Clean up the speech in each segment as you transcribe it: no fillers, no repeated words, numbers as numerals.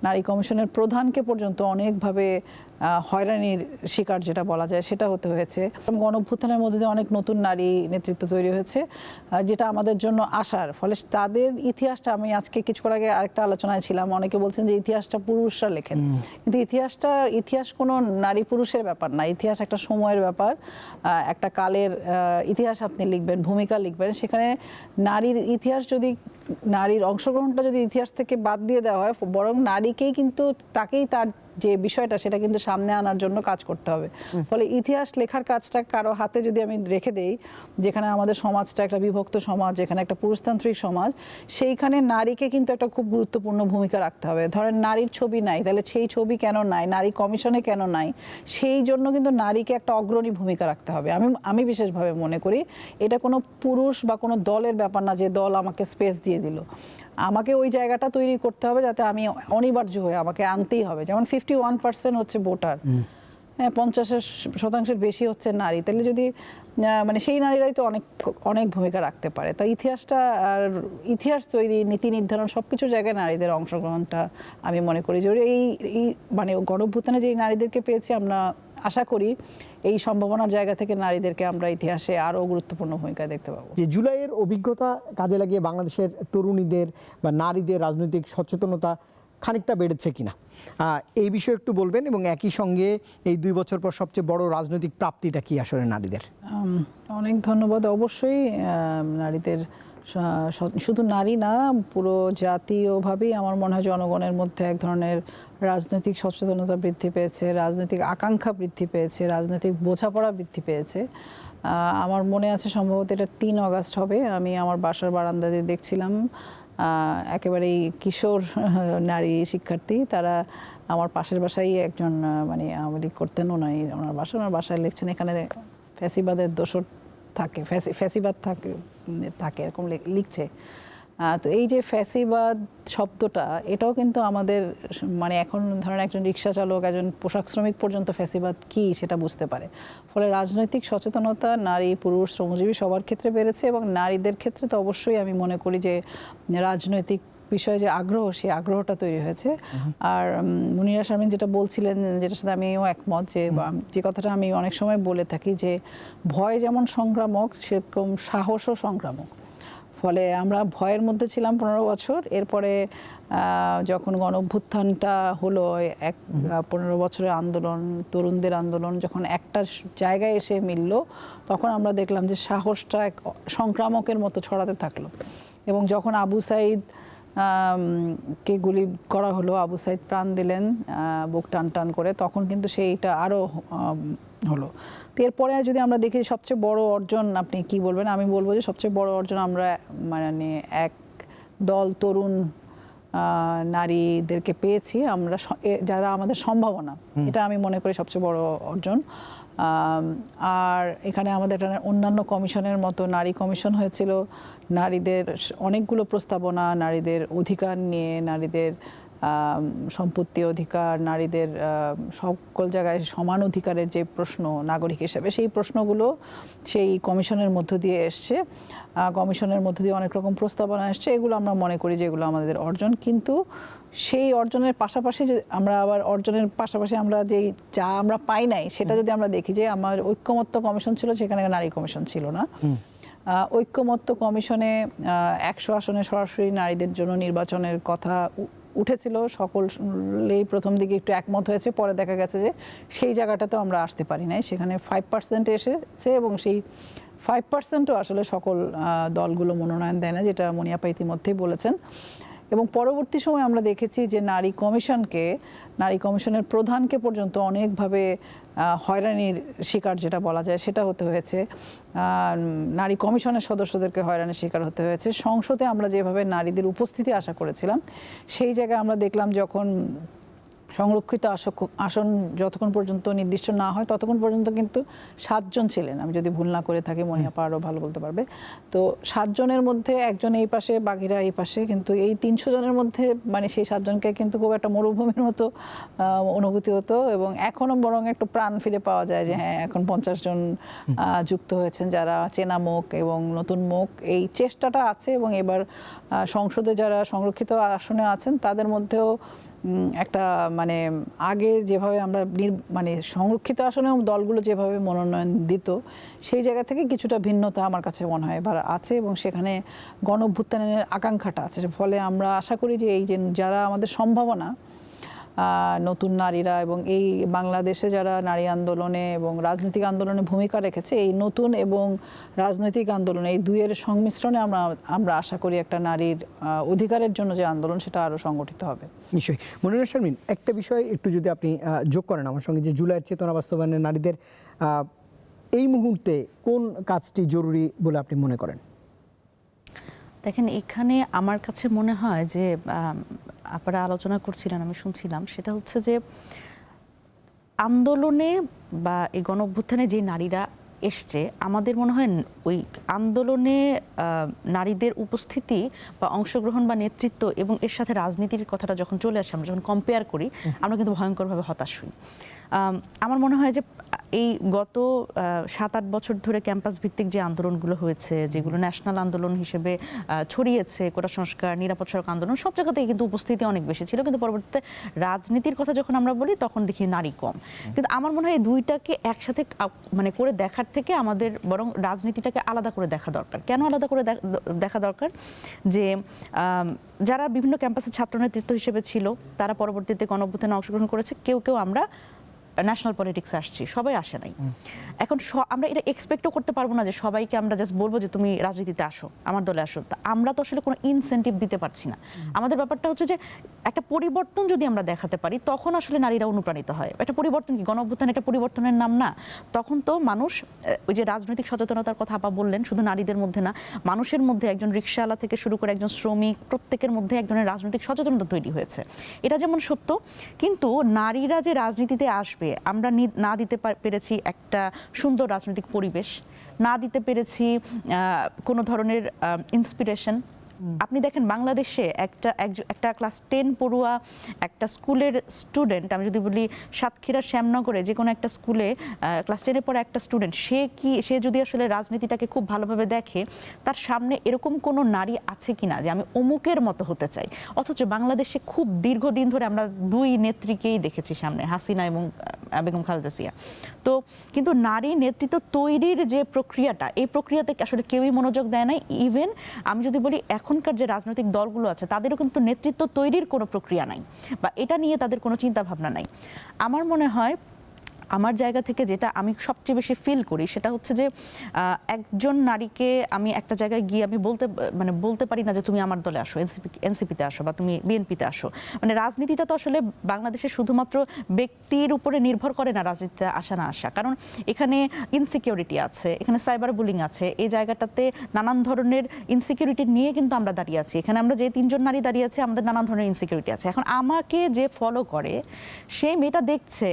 নারী কমিশনের প্রধানকে পর্যন্ত অনেকভাবে হয়রানির শিকার যেটা বলা যায় সেটা হতে হয়েছে। গণঅভ্যুত্থানের মধ্যে দিয়ে অনেক নতুন নারী নেতৃত্ব তৈরি হয়েছে, যেটা আমাদের জন্য আশার। ফলে তাদের ইতিহাসটা, আমি আজকে কিছুক্ষণ আগে আরেকটা আলোচনায় ছিলাম, অনেকে বলছেন যে ইতিহাসটা পুরুষরা লেখেন, কিন্তু ইতিহাস কোনো নারী পুরুষের ব্যাপার না। ইতিহাস একটা সময়ের ব্যাপার, একটা কালের ইতিহাস আপনি লিখবেন, ভূমিকা লিখবেন। সেখানে নারীর ইতিহাস যদি, নারীর অংশগ্রহণটা যদি ইতিহাস থেকে বাদ দিয়ে দেওয়া হয়, বরং নারীকেই কিন্তু তাকেই তার যে বিষয়টা সেটা কিন্তু সামনে আনার জন্য কাজ করতে হবে। ফলে ইতিহাস লেখার কাজটা কারো হাতে যদি আমি রেখে দেই, যেখানে আমাদের সমাজটা একটা বিভক্ত সমাজ, যেখানে একটা পুরুষতান্ত্রিক সমাজ, সেইখানে নারীকে কিন্তু একটা খুব গুরুত্বপূর্ণ ভূমিকা রাখতে হবে। ধরেন নারীর ছবি নাই, তাহলে সেই ছবি কেন নাই, নারী কমিশনে কেন নাই, সেই জন্য কিন্তু নারীকে একটা অগ্রণী ভূমিকা রাখতে হবে। আমি বিশেষভাবে মনে করি এটা কোনো পুরুষ বা কোনো দলের ব্যাপার না যে দল আমাকে স্পেস দিয়ে দিল। আমাকে ওই জায়গাটা তৈরি করতে হবে যাতে আমি অনিবার্য হয়ে আমাকে আনতেই হবে। যেমন 51% হচ্ছে ভোটার, হ্যাঁ, 50% বেশি হচ্ছে নারী। তাহলে যদি মানে সেই নারীরাই তো অনেক অনেক ভূমিকা রাখতে পারে। তো ইতিহাসটা আর ইতিহাস তৈরি, নীতি নির্ধারণ সবকিছু জায়গায় নারীদের অংশগ্রহণটা আমি মনে করি জরুরি। এই মানে গণঅভ্যুত্থানে যে নারীদেরকে পেয়েছি, আমরা আশা করি এই সম্ভাবনার জায়গা থেকে নারীদেরকে আমরা ইতিহাসে আরও গুরুত্বপূর্ণ ভূমিকা দেখতে পাবো। যে জুলাইয়ের অভিজ্ঞতা কাজে লাগিয়ে বাংলাদেশের তরুণীদের বা নারীদের রাজনৈতিক সচেতনতা খানিকটা বেড়েছে কিনা এই বিষয়ে একটু বলবেন, এবং একই সঙ্গে এই 2 বছর পর সবচেয়ে বড় রাজনৈতিক প্রাপ্তিটা কি আসলে নারীদের? অনেক ধন্যবাদ। অবশ্যই নারীদের, শুধু নারী না, পুরো জাতীয়ভাবেই আমার মনে হয় জনগণের মধ্যে এক ধরনের রাজনৈতিক সচেতনতা বৃদ্ধি পেয়েছে, রাজনৈতিক আকাঙ্ক্ষা বৃদ্ধি পেয়েছে, রাজনৈতিক বোঝাপড়া বৃদ্ধি পেয়েছে। আমার মনে আছে সম্ভবত এটা 3 আগস্ট হবে, আমি আমার বাসার বারান্দা দিয়ে দেখছিলাম একেবারেই কিশোর নারী শিক্ষার্থী, তারা আমার পাশের বাসায় একজন মানে আওয়ামী লীগ করতেন, ওনার বাসায় লিখছেন এখানে ফ্যাসিবাদের দোসর থাকে, ফ্যাসিবাদ থাকে এরকম লিখছে। তো এই যে ফ্যাসিবাদ শব্দটা, এটাও কিন্তু আমাদের মানে এখন ধরেন একজন রিক্সা চালক, একজন পোশাক শ্রমিক পর্যন্ত ফ্যাসিবাদ কি সেটা বুঝতে পারে। ফলে রাজনৈতিক সচেতনতা নারী পুরুষ শ্রমজীবী সবার ক্ষেত্রে বেড়েছে, এবং নারীদের ক্ষেত্রে তো অবশ্যই আমি মনে করি যে রাজনৈতিক বিষয়ে যে আগ্রহ, সেই আগ্রহটা তৈরি হয়েছে। আর মুনিরা শারমিন যেটা বলছিলেন, যেটার সাথে আমিও একমত, যে কথাটা আমি অনেক সময় বলে থাকি যে ভয় যেমন সংক্রামক, সেরকম সাহসও সংক্রামক। ফলে আমরা ভয়ের মধ্যে ছিলাম 15 বছর, এরপরে যখন গণঅভ্যুত্থানটা হলো, 15 বছরের আন্দোলন, তরুণদের আন্দোলন যখন একটা জায়গায় এসে মিলল, তখন আমরা দেখলাম যে সাহসটা এক সংক্রামকের মতো ছড়াতে থাকলো। এবং যখন আবু সাঈদ কে গুলি করা হলো, আবু সাঈদ প্রাণ দিলেন বুক টান টান করে, তখন কিন্তু সেইটা আরও হলো। তো এরপরে যদি আমরা দেখি সবচেয়ে বড় অর্জন আপনি কি বলবেন, আমি বলবো যে সবচেয়ে বড় অর্জন আমরা মানে এক দল তরুণ নারীদেরকে পেয়েছি আমরা, যারা আমাদের সম্ভাবনা, এটা আমি মনে করি সবচেয়ে বড় অর্জন। আর এখানে আমাদের একটা অন্যান্য কমিশনের মতো নারী কমিশন হয়েছিল, নারীদের অনেকগুলো প্রস্তাবনা, নারীদের অধিকার নিয়ে, নারীদের সম্পত্তি অধিকার, নারীদের সকল জায়গায় সমান অধিকারের যে প্রশ্ন নাগরিক হিসেবে, সেই প্রশ্নগুলো সেই কমিশনের মধ্য দিয়ে এসছে। কমিশনের মধ্য দিয়ে অনেক রকম প্রস্তাবনা এসছে, এগুলো আমরা মনে করি যে এগুলো আমাদের অর্জন। কিন্তু সেই অর্জনের পাশাপাশি আমরা যা আমরা পাই নাই, সেটা যদি আমরা দেখি যে আমার ঐক্যমত্য কমিশন ছিল, সেখানে নারী কমিশন ছিল না। ঐক্যমত্য কমিশনে 100 আসনে সরাসরি নারীদের জন্য নির্বাচনের কথা উঠেছিল, সকলেই প্রথম দিকে একটু একমত হয়েছে, পরে দেখা গেছে যে সেই জায়গাটাতেও আমরা আসতে পারি নাই। সেখানে 5% এসেছে, এবং সেই 5%ও আসলে সকল দলগুলো মনোনয়ন দেয় না, যেটা মনি আপা ইতিমধ্যেই বলেছেন। এবং পরবর্তী সময় আমরা দেখেছি যে নারী কমিশনের প্রধানকে পর্যন্ত অনেকভাবে হয়রানির শিকার যেটা বলা যায় সেটা হতে হয়েছে। নারী কমিশনের সদস্যদেরকে হয়রানির শিকার হতে হয়েছে। সংসদে আমরা যেভাবে নারীদের উপস্থিতি আশা করেছিলাম, সেই জায়গায় আমরা দেখলাম যখন সংরক্ষিত আসন যতক্ষণ পর্যন্ত নির্দিষ্ট না হয় ততক্ষণ পর্যন্ত কিন্তু 7 জন ছিলেন, আমি যদি ভুল না করে থাকি, মনি আপা আরও ভালো বলতে পারবে। তো 7 জনের মধ্যে একজন এই পাশে, বাকিরা এই পাশে, কিন্তু এই 300 জনের মধ্যে মানে সেই 7 জনকে কিন্তু খুব একটা মরুভূমির মতো অনুভূতি হতো। এবং এখনও বরং একটু প্রাণ ফিরে পাওয়া যায় যে হ্যাঁ, এখন 50 জন যুক্ত হয়েছেন, যারা চেনা মুখ এবং নতুন মুখ, এই চেষ্টাটা আছে। এবং এবার সংসদে যারা সংরক্ষিত আসনে আছেন, তাদের মধ্যেও একটা মানে আগে যেভাবে আমরা মানে সংরক্ষিত আসনে দলগুলো যেভাবে মনোনয়ন দিত সেই জায়গা থেকে কিছুটা ভিন্নতা আমার কাছে মনে হয় এবার আছে, এবং সেখানে গণ-অভ্যুত্থানের আকাঙ্ক্ষাটা আছে। ফলে আমরা আশা করি যে এই যে যারা আমাদের সম্ভাবনা নতুন নারীরা এবং এই বাংলাদেশে যারা নারী আন্দোলনে এবং রাজনৈতিক আন্দোলনে ভূমিকা রেখেছে, এই নতুন এবং রাজনৈতিক আন্দোলনে এই দুইয়ের সংমিশ্রণে আমরা আশা করি একটা নারীর অধিকারের জন্য যে আন্দোলন সেটা আরও সংগঠিত হবে। নিশ্চয়ই। মনিরা শারমিন, একটা বিষয় একটু যদি আপনি যোগ করেন আমার সঙ্গে, যে জুলাইয়ের চেতনা বাস্তবায়নে নারীদের এই মুহূর্তে কোন কাজটি জরুরি বলে আপনি মনে করেন? দেখেন, এখানে আমার কাছে মনে হয় যে আপনারা আলোচনা করছিলেন, আমি শুনছিলাম, সেটা হচ্ছে যে আন্দোলনে বা এই গণ-অভ্যুত্থানে যে নারীরা এসছে, আমাদের মনে হয় ওই আন্দোলনে নারীদের উপস্থিতি বা অংশগ্রহণ বা নেতৃত্ব এবং এর সাথে রাজনীতির কথাটা যখন চলে আসে, আমরা যখন কম্পেয়ার করি, আমরা কিন্তু ভয়ঙ্করভাবে হতাশ হই। আমার মনে হয় যে এই গত 7-8 বছর ধরে ক্যাম্পাস ভিত্তিক যে আন্দোলনগুলো হয়েছে, যেগুলো ন্যাশনাল আন্দোলন হিসেবে ছড়িয়েছে, কোটা সংস্কার, নিরাপদ সড়ক আন্দোলন, সব জায়গাতেই কিন্তু উপস্থিতি অনেক বেশি ছিল, কিন্তু পরবর্তীতে রাজনীতির কথা যখন আমরা বলি তখন দেখি নারী কম। কিন্তু আমার মনে হয় এই দুইটাকে একসাথে মানে করে দেখার থেকে আমাদের বরং রাজনীতিটাকে আলাদা করে দেখা দরকার। কেন আলাদা করে দেখা দরকার? যে যারা বিভিন্ন ক্যাম্পাসে ছাত্র নেতৃত্ব হিসেবে ছিল, তারা পরবর্তীতে গণ-অভ্যুত্থানে অংশগ্রহণ করেছে, কেউ কেউ আমরা ন্যাশনাল পলিটিক্সে আসছি, সবাই আসে নাই। এখন আমরা এটা এক্সপেক্টও করতে পারবো না যে সবাইকে আমরা জাস্ট বলবো যে তুমি রাজনীতিতে আসো, আমার দলে আসো। তা আমরা তো আসলে কোনো ইনসেন্টিভ দিতে পারছি না। আমাদের ব্যাপারটা হচ্ছে যে একটা পরিবর্তন যদি আমরা দেখাতে পারি, তখন আসলে নারীরা অনুপ্রাণিত হয়। একটা পরিবর্তন কি, গণ-অভ্যুত্থান একটা পরিবর্তনের নাম না? তখন তো মানুষ, ওই যে রাজনৈতিক সচেতনতার কথা আপা বললেন, শুধু নারীদের মধ্যে না, মানুষের মধ্যে, একজন রিকশাওয়ালা থেকে শুরু করে একজন শ্রমিক, প্রত্যেকের মধ্যে এক ধরনের রাজনৈতিক সচেতনতা তৈরি হয়েছে। এটা যেমন সত্য, কিন্তু নারীরা যে রাজনীতিতে আসবে, আমরা না দিতে পেরেছি একটা সুন্দর রাজনৈতিক পরিবেশ, না দিতে পেরেছি কোনো ধরনের ইন্সপিরেশন। আপনি দেখেন বাংলাদেশে একটা ক্লাস 10 পড়ুয়া একটা স্কুলের স্টুডেন্ট, আমি যদি বলি সাতক্ষীরা শ্যামনগরে যে কোনো একটা স্কুলে ক্লাস 10-এ পড়া একটা স্টুডেন্ট, সে যদি আসলে রাজনীতিটাকে খুব ভালোভাবে দেখে, তার সামনে এরকম কোনো নারী আছে কিনা যে আমি অমুকের মতো হতে চাই। অথচ বাংলাদেশে খুব দীর্ঘদিন ধরে আমরা দুই নেত্রীকেই দেখেছি সামনে, হাসিনা এবং বেগম খালেদা জিয়া। তো কিন্তু নারী নেতৃত্ব তৈরির যে প্রক্রিয়াটা, এই প্রক্রিয়াতে আসলে কেউই মনোযোগ দেয় নাই। ইভেন আমি যদি বলি এখনকার যে রাজনৈতিক দলগুলো আছে, তাদেরও কিন্তু নেতৃত্ব তৈরির কোনো প্রক্রিয়া নাই, বা এটা নিয়ে তাদের কোনো চিন্তা ভাবনা নাই। আমার মনে হয় আমার জায়গা থেকে যেটা আমি সবচেয়ে বেশি ফিল করি, সেটা হচ্ছে যে একজন নারীকে আমি একটা জায়গায় গিয়ে আমি বলতে পারি না যে তুমি আমার দলে আসো, এনসিপিতে আসো, বা তুমি বিএনপিতে আসো। মানে রাজনীতিটা তো আসলে বাংলাদেশে শুধুমাত্র ব্যক্তির উপরে নির্ভর করে না রাজনীতিতে আসা না আসা, কারণ এখানে ইনসিকিউরিটি আছে, এখানে সাইবার বুলিং আছে, এই জায়গাটাতে নানান ধরনের ইনসিকিউরিটি নিয়ে কিন্তু আমরা দাঁড়িয়ে আছি। এখানে আমরা যে 3 জন নারী দাঁড়িয়ে আছি, আমাদের নানান ধরনের ইনসিকিউরিটি আছে। এখন আমাকে যে ফলো করে, সেই মেয়েটা দেখছে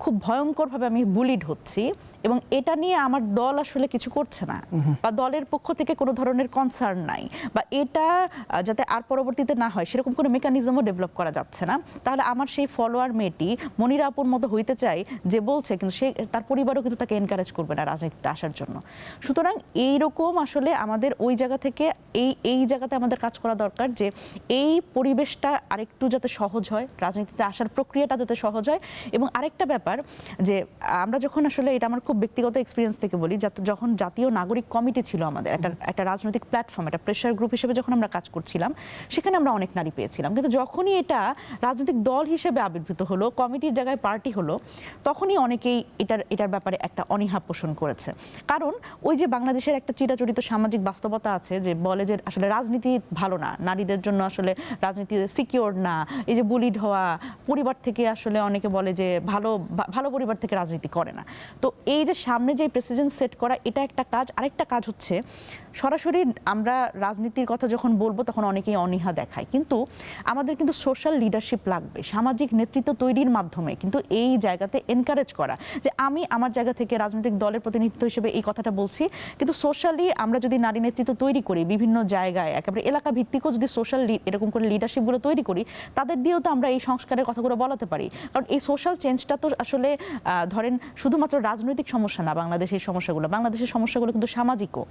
খুব ভয়ঙ্করভাবে আমি বুলিড হচ্ছি, এবং এটা নিয়ে আমার দল আসলে কিছু করছে না, বা দলের পক্ষ থেকে কোনো ধরনের কনসার্ন নাই, বা এটা যাতে আর পরবর্তীতে না হয় সেরকম কোনো মেকানিজমও ডেভেলপ করা যাচ্ছে না। তাহলে আমার সেই ফলোয়ার মেয়েটি মনিরা আপুর মতো হইতে চাই যে বলছে, কিন্তু সে তার পরিবারও কিন্তু তাকে এনকারেজ করবে না রাজনীতিতে আসার জন্য। সুতরাং এইরকম আসলে আমাদের ওই জায়গা থেকে এই জায়গাতে আমাদের কাজ করা দরকার, যে এই পরিবেশটা আরেকটু যাতে সহজ হয়, রাজনীতিতে আসার প্রক্রিয়াটা যাতে সহজ হয়। এবং আরেকটা ব্যাপার, যে আমরা যখন আসলে, এটা আমার খুব ব্যক্তিগত এক্সপিরিয়েন্স থেকে বলি, যখন জাতীয় নাগরিক কমিটি ছিল আমাদের, একটা রাজনৈতিক প্ল্যাটফর্ম, একটা প্রেশার গ্রুপ হিসেবে যখন আমরা কাজ করছিলাম, সেখানে আমরা অনেক নারী পেয়েছিলাম। কিন্তু যখনই এটা রাজনৈতিক দল হিসেবে আবির্ভূত হলো, কমিটির জায়গায় পার্টি হলো, তখনই অনেকেই এটার ব্যাপারে একটা অনীহা পোষণ করেছে। কারণ ওই যে বাংলাদেশের একটা চিরাচরিত সামাজিক বাস্তবতা আছে, যে বলে যে আসলে রাজনীতি ভালো না, নারীদের জন্য আসলে রাজনীতি সিকিউর না, এই যে বুলিড হওয়া, পরিবার থেকে আসলে অনেকে বলে যে ভালো পরিবার থেকে রাজনীতি করে না। তো এই যে সামনে যে প্রেসিডেন্ট সেট করা, এটা একটা কাজ। আরেকটা কাজ হচ্ছে, সরাসরি আমরা রাজনীতির কথা যখন বলবো তখন অনেকেই অনীহা দেখায়, কিন্তু আমাদের কিন্তু সোশ্যাল লিডারশিপ লাগবে, সামাজিক নেতৃত্ব তৈরির মাধ্যমে কিন্তু এই জায়গাতে এনকারেজ করা, যে আমি আমার জায়গা থেকে রাজনৈতিক দলের প্রতিনিধিত্ব হিসেবে এই কথাটা বলছি, কিন্তু সোশ্যালি আমরা যদি নারী নেতৃত্ব তৈরি করি, বিভিন্ন জায়গায় একেবারে এলাকা ভিত্তিকও যদি সোশ্যাল এরকম করে লিডারশিপগুলো তৈরি করি, তাদের দিয়েও তো আমরা এই সংস্কারের কথাগুলো বলাতে পারি। কারণ এই সোশ্যাল চেঞ্জটা তো আসলে ধরেন শুধুমাত্র রাজনৈতিক সমস্যা না বাংলাদেশের সমস্যাগুলো, বাংলাদেশের সমস্যাগুলো কিন্তু সামাজিকও।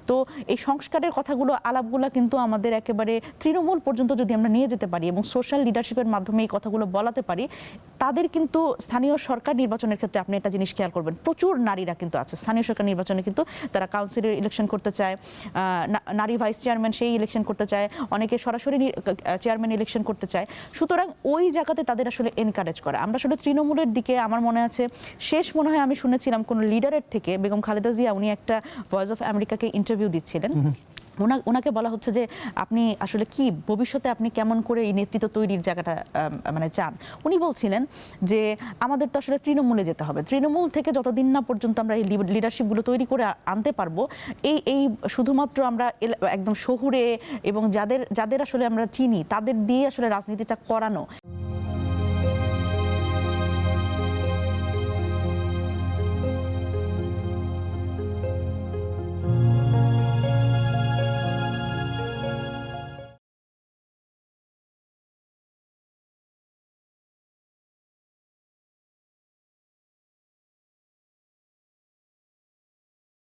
তো এই সংস্কারের কথাগুলো আলাপগুলো কিন্তু আমাদের একেবারে তৃণমূল পর্যন্ত যদি আমরা নিয়ে যেতে পারি এবং সোশ্যাল লিডারশিপের মাধ্যমে এই কথাগুলো বলাতে পারি, তাদের কিন্তু স্থানীয় সরকার নির্বাচনের ক্ষেত্রে আপনি একটা জিনিস খেয়াল করবেন, প্রচুর নারীরা কিন্তু আছে স্থানীয় সরকার নির্বাচনে, কিন্তু তারা কাউন্সিলের ইলেকশন করতে চায়, নারী ভাইস চেয়ারম্যান সেই ইলেকশন করতে চায়, অনেকে সরাসরি চেয়ারম্যান ইলেকশন করতে চায়। সুতরাং ওই জায়গাতে তাদের আসলে এনকারেজ করা। আমরা আসলে তৃণমূলের দিকে আমার মনে আছে শেষ মনে হয় আমি শুনেছিলাম কোন লিডারের থেকে, বেগম খালেদা জিয়া, উনি একটা ভয়েস অফ আমেরিকাকে ইন্টারভিউ দিচ্ছিলেন, ওনাকে বলা হচ্ছে যে আপনি আসলে কি ভবিষ্যতে আপনি কেমন করে এই নেতৃত্ব তৈরির জায়গাটা মানে চান। উনি বলছিলেন যে আমাদের তো আসলে তৃণমূলে যেতে হবে, তৃণমূল থেকে যতদিন না পর্যন্ত আমরা এই লিডারশিপগুলো তৈরি করে আনতে পারবো, এই শুধুমাত্র আমরা একদম শহুরে এবং যাদের আসলে আমরা চিনি তাদের দিয়ে আসলে রাজনীতিটা করানো।